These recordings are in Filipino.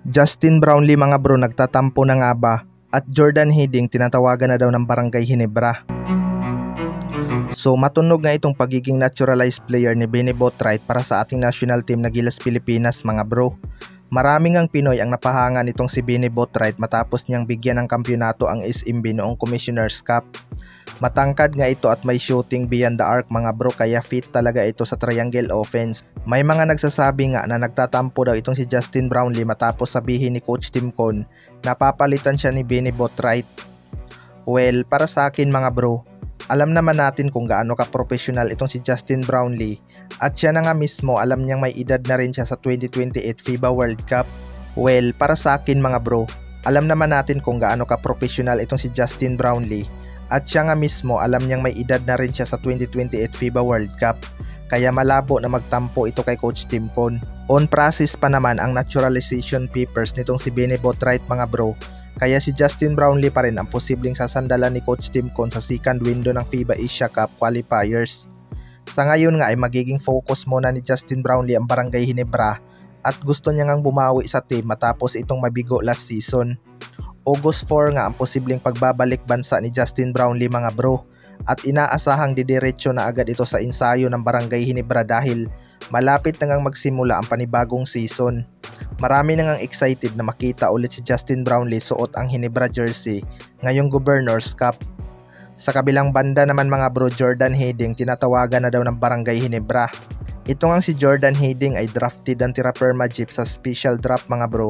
Justin Brownlee mga bro, nagtatampo na nga ba? At Jordan Hiddink tinatawagan na daw ng Barangay Ginebra. So matunog nga itong pagiging naturalized player ni Benny Boatwright para sa ating national team na Gilas Pilipinas mga bro. Maraming ang Pinoy ang napahanga nitong si Benny Boatwright matapos niyang bigyan ng kampyonato ang SMB noong Commissioner's Cup. Matangkad nga ito at may shooting beyond the arc mga bro, kaya fit talaga ito sa triangle offense. May mga nagsasabi nga na nagtatampo daw itong si Justin Brownlee matapos sabihin ni Coach Tim Cone na papalitan siya ni Benny Boatwright. Well, para sa akin mga bro, alam naman natin kung gaano ka-professional itong si Justin Brownlee at siya na nga mismo alam niyang may edad na rin siya sa 2028 FIBA World Cup. Well, para sa akin mga bro, alam naman natin kung gaano ka-professional itong si Justin Brownlee at siya nga mismo alam niyang may edad na rin siya sa 2028 FIBA World Cup. Kaya malabo na magtampo ito kay Coach Tim Cone. On process pa naman ang naturalization papers nitong si Benny Boatwright mga bro. Kaya si Justin Brownlee pa rin ang posibleng sasandalan ni Coach Tim Cone sa second window ng FIBA Asia Cup qualifiers. Sa ngayon nga ay magiging focus muna ni Justin Brownlee ang Barangay Ginebra at gusto niya ngang bumawi sa team matapos itong mabigo last season. August 4 nga ang posibleng pagbabalik bansa ni Justin Brownlee mga bro at inaasahang didiretso na agad ito sa ensayo ng Barangay Ginebra dahil malapit na ngang magsimula ang panibagong season. Marami na ngang excited na makita ulit si Justin Brownlee suot ang Ginebra jersey ngayong Governors Cup. Sa kabilang banda naman mga bro, Jordan Hiddink tinatawagan na daw ng Barangay Ginebra. Ito ngang si Jordan Hiddink ay drafted ang Tira Perma Jeep sa special draft mga bro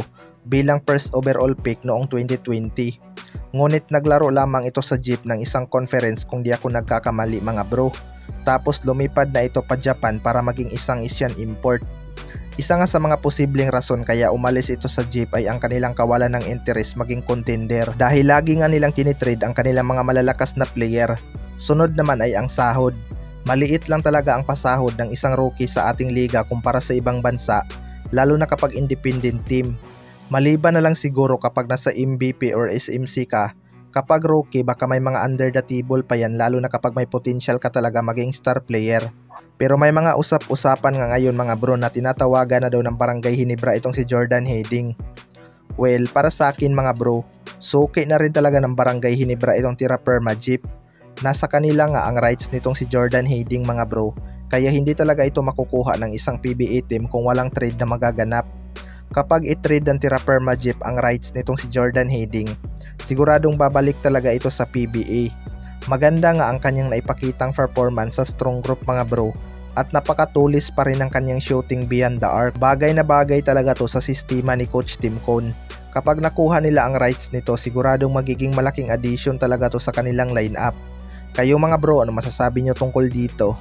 bilang first overall pick noong 2020. Ngunit naglaro lamang ito sa Jeep ng isang conference kung di ako nagkakamali mga bro. Tapos lumipad na ito pa Japan para maging isang Asian import. Isa nga sa mga posibleng rason kaya umalis ito sa Jeep ay ang kanilang kawalan ng interest maging contender dahil lagi nga nilang tinitrade ang kanilang mga malalakas na player. Sunod naman ay ang sahod. Maliit lang talaga ang pasahod ng isang rookie sa ating liga kumpara sa ibang bansa, lalo na kapag independent team. Maliban na lang siguro kapag nasa MVP or SMC ka. Kapag rookie baka may mga under the table pa yan, lalo na kapag may potential ka talaga maging star player. Pero may mga usap-usapan nga ngayon mga bro na tinatawagan na daw ng Barangay Ginebra itong si Jordan Hiddink. Well, para sa akin mga bro, suki na rin talaga ng Barangay Ginebra itong Tira Perma Jeep. Nasa kanila nga ang rights nitong si Jordan Hiddink mga bro, kaya hindi talaga ito makukuha ng isang PBA team kung walang trade na magaganap. Kapag i-trade ng Tira Perma Jeep ang rights nitong si Jordan Hiddink, siguradong babalik talaga ito sa PBA. Maganda nga ang kanyang naipakitang performance sa strong group mga bro at napakatulis pa rin ang kanyang shooting beyond the arc. Bagay na bagay talaga to sa sistema ni Coach Tim Cone. Kapag nakuha nila ang rights nito, siguradong magiging malaking addition talaga to sa kanilang lineup. Kayo mga bro, ano masasabi nyo tungkol dito?